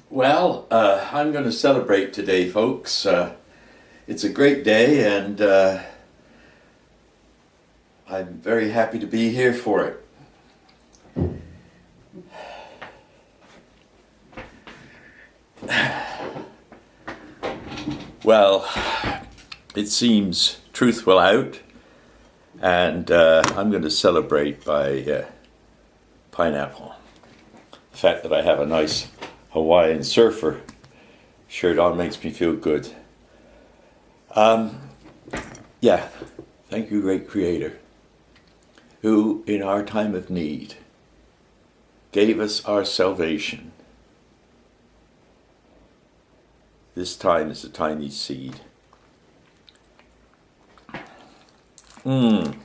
Well, I'm going to celebrate today, folks. It's a great day, and I'm very happy to be here for it. Well, it seems truth will out, and I'm going to celebrate by pineapple. The fact that I have a nice Hawaiian surfer shirt on makes me feel good. Yeah, thank you, great Creator, who in our time of need gave us our salvation. This time is a tiny seed. Mmm.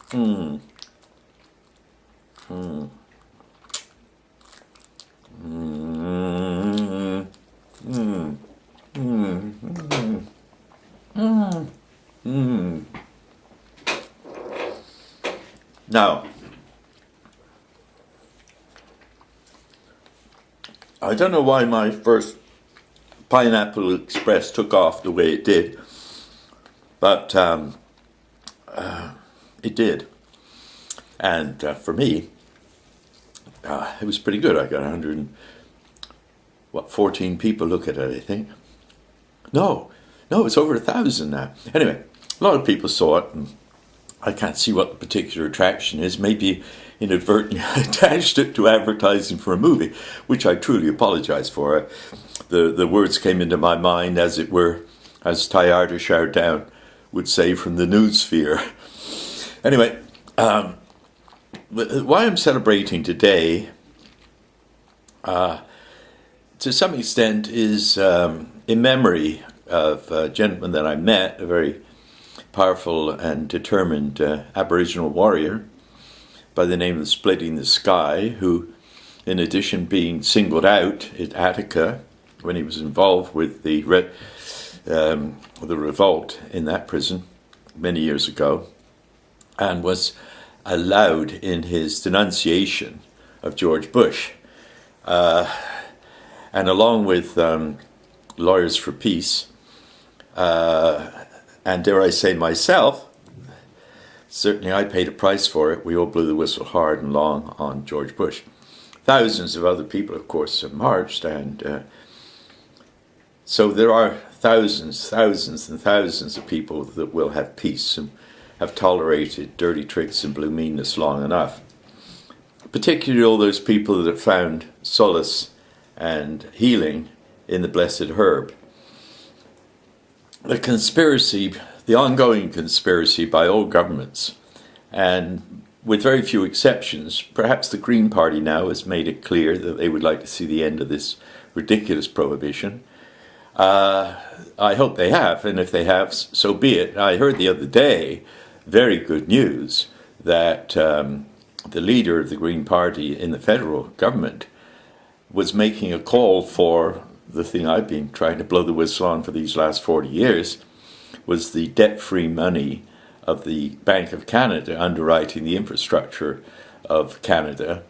Mmm. Mmm. Mmm. Mmm. Mmm. Mmm. Mmm. Now, I don't know why my first Pineapple Express took off the way it did, but it did. And for me, it was pretty good. I got 14 people look at it, I think. No, it's over 1,000 now. Anyway, a lot of people saw it, and I can't see what the particular attraction is. Maybe inadvertently attached it to advertising for a movie, which I truly apologize for. The words came into my mind, as it were, as Teilhard de Chardin would say, from the nude sphere. Anyway, why I'm celebrating today, to some extent, is in memory of a gentleman that I met, a very powerful and determined Aboriginal warrior by the name of Splitting the Sky, who, in addition being singled out at Attica when he was involved with the revolt in that prison many years ago, and was allowed in his denunciation of George Bush, and along with Lawyers for Peace, and dare I say myself, certainly I paid a price for it. We all blew the whistle hard and long on George Bush. Thousands of other people, of course, have marched, and so there are thousands and thousands of people that will have peace and have tolerated dirty tricks and blue meanness long enough. Particularly all those people that have found solace and healing in the blessed herb. The ongoing conspiracy by all governments, and with very few exceptions, perhaps the Green Party now has made it clear that they would like to see the end of this ridiculous prohibition. I hope they have, and if they have, so be it. I heard the other day very good news that the leader of the Green Party in the federal government was making a call for the thing I've been trying to blow the whistle on for these last 40 years, was the debt-free money of the Bank of Canada underwriting the infrastructure of Canada,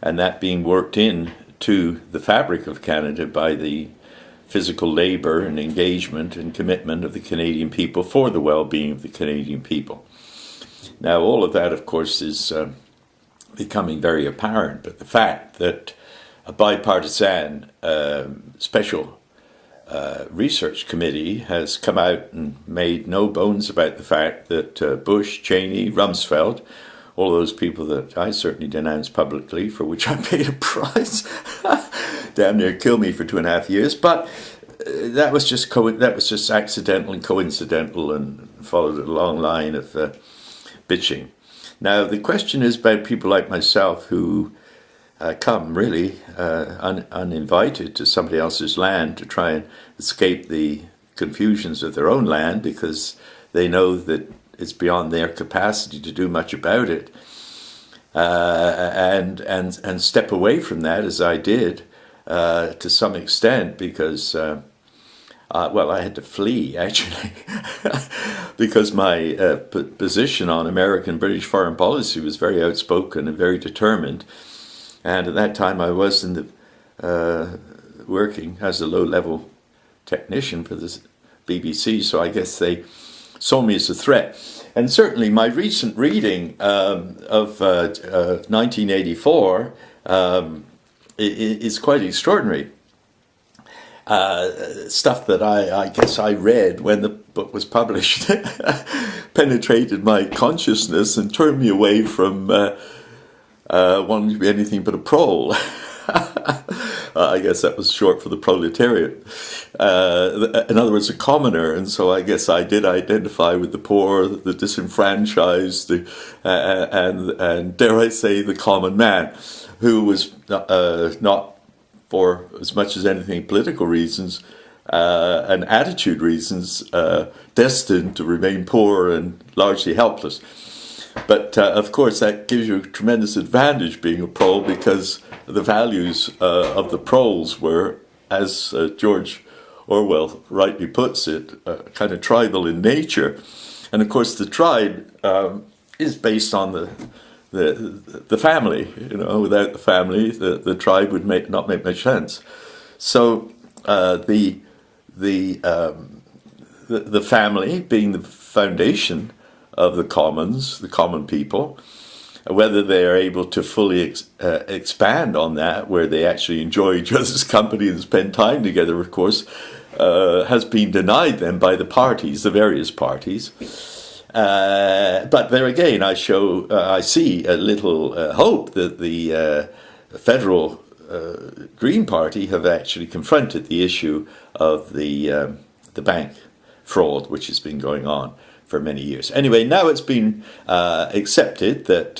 and that being worked in to the fabric of Canada by the physical labor and engagement and commitment of the Canadian people for the well-being of the Canadian people. Now, all of that, of course, is becoming very apparent, but the fact that a bipartisan special research committee has come out and made no bones about the fact that Bush, Cheney, Rumsfeld, all those people that I certainly denounced publicly, for which I paid a price, damn near killed me for 2.5 years, but that was just accidental and coincidental and followed a long line of bitching. Now, the question is about people like myself who come really uninvited to somebody else's land to try and escape the confusions of their own land because they know that it's beyond their capacity to do much about it, and step away from that, as I did to some extent, because I had to flee, actually, because my position on American-British foreign policy was very outspoken and very determined. And at that time I was in the working as a low-level technician for the BBC, so I guess they saw me as a threat. And certainly my recent reading of 1984 is quite extraordinary. Stuff that I guess I read when the book was published penetrated my consciousness and turned me away from wanting to be anything but a prole. I guess that was short for the proletariat. In other words, a commoner, and so I guess I did identify with the poor, the disenfranchised, and dare I say, the common man, who was not, for as much as anything, political reasons and attitude reasons, destined to remain poor and largely helpless. But of course, that gives you a tremendous advantage being a prole, because the values of the proles were, as George Orwell rightly puts it, kind of tribal in nature. And of course, the tribe is based on the family. You know, without the family, the tribe would not make much sense. So the family being the foundation of the commons, the common people, whether they are able to fully expand on that, where they actually enjoy each other's company and spend time together, of course, has been denied them by the parties, the various parties. But there again, I see a little hope that the federal Green Party have actually confronted the issue of the bank fraud, which has been going on for many years. Anyway, now it's been accepted that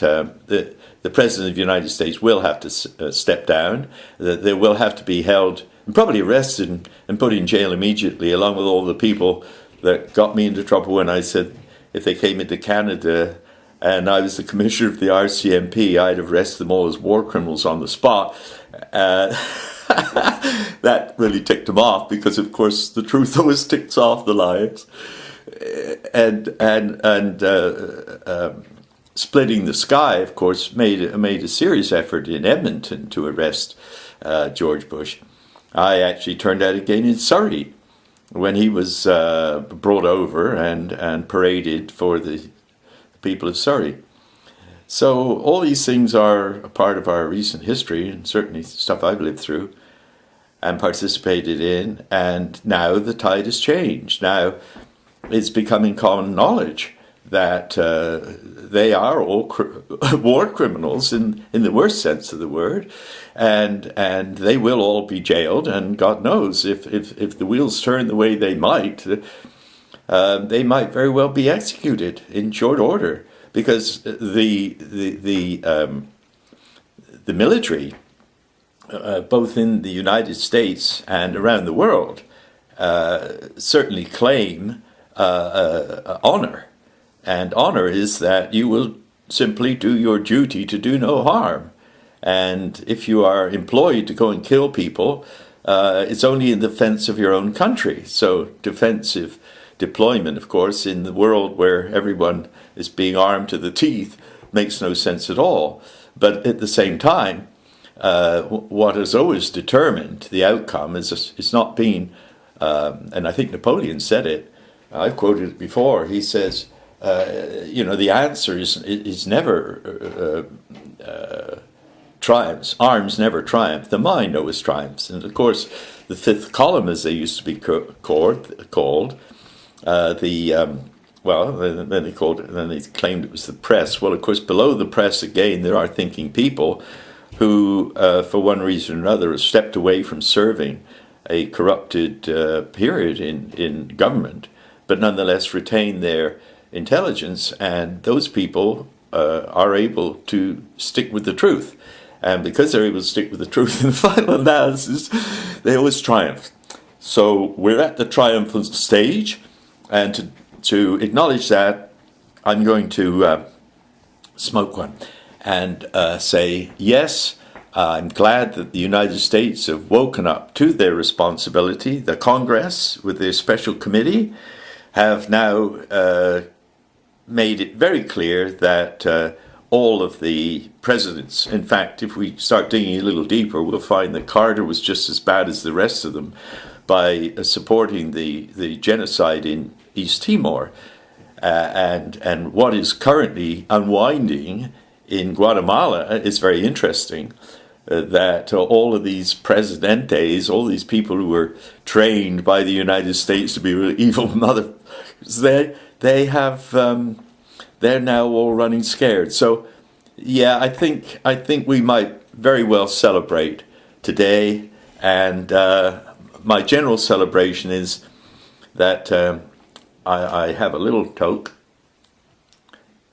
the President of the United States will have to step down, that they will have to be held and probably arrested and put in jail immediately, along with all the people that got me into trouble when I said if they came into Canada and I was the commissioner of the RCMP, I'd have arrested them all as war criminals on the spot. That really ticked them off, because of course the truth always ticks off the liars. And Splitting the Sky, of course, made a serious effort in Edmonton to arrest George Bush. I actually turned out again in Surrey when he was brought over and paraded for the people of Surrey. So all these things are a part of our recent history, and certainly stuff I've lived through and participated in, and now the tide has changed. Now it's becoming common knowledge that they are all war criminals in the worst sense of the word, and they will all be jailed, and God knows if the wheels turn the way they might very well be executed in short order, because the military, both in the United States and around the world, certainly claim honor. And honor is that you will simply do your duty to do no harm. And if you are employed to go and kill people, it's only in defense of your own country. So defensive deployment, of course, in the world where everyone is being armed to the teeth, makes no sense at all. But at the same time, what has always determined the outcome is not being, and I think Napoleon said it, I've quoted it before, he says, the answer is never triumphs. Arms never triumph. The mind always triumphs. And of course, the fifth column, as they used to be called, then they called it, and then they claimed it was the press. Well, of course, below the press, again, there are thinking people who, for one reason or another, have stepped away from serving a corrupted period in government, but nonetheless retain their intelligence, and those people are able to stick with the truth. And because they're able to stick with the truth in the final analysis, they always triumph. So we're at the triumphant stage, and to acknowledge that, I'm going to smoke one and say, yes, I'm glad that the United States have woken up to their responsibility. The Congress, with their special committee, have now made it very clear that all of the presidents. In fact, if we start digging a little deeper, we'll find that Carter was just as bad as the rest of them by supporting the genocide in East Timor. And what is currently unwinding in Guatemala is very interesting. That all of these presidentes, all these people who were trained by the United States to be really evil mother, they have they're now all running scared. So, yeah, I think we might very well celebrate today, and my general celebration is that I have a little toke,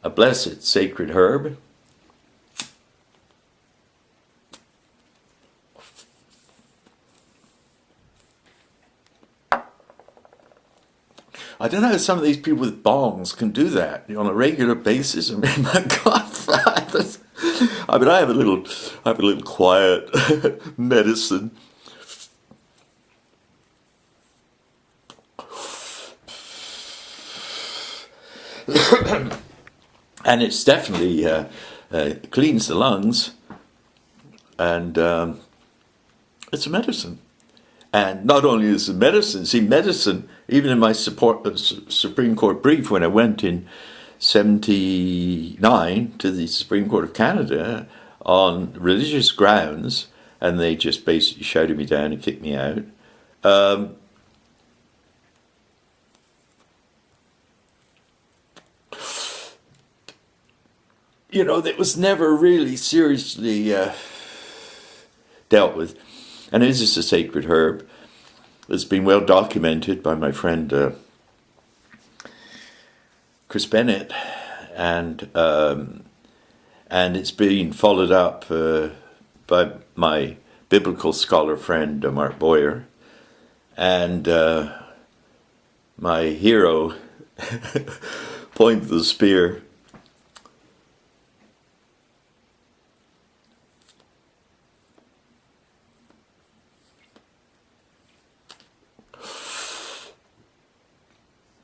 a blessed sacred herb. I don't know how some of these people with bongs can do that on a regular basis. I mean, my God, I have a little quiet medicine. And it's definitely cleans the lungs, and it's a medicine. And not only is it medicine, see, medicine, even in my Supreme Court brief when I went in 1979 to the Supreme Court of Canada on religious grounds, and they just basically shouted me down and kicked me out. You know, that was never really seriously dealt with. And it is a sacred herb. It's been well documented by my friend Chris Bennett, and it's been followed up by my biblical scholar friend Mark Boyer, and my hero, Point of the Spear.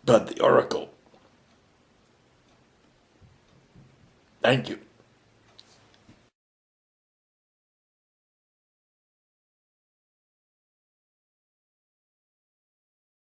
But the Oracle. Thank you.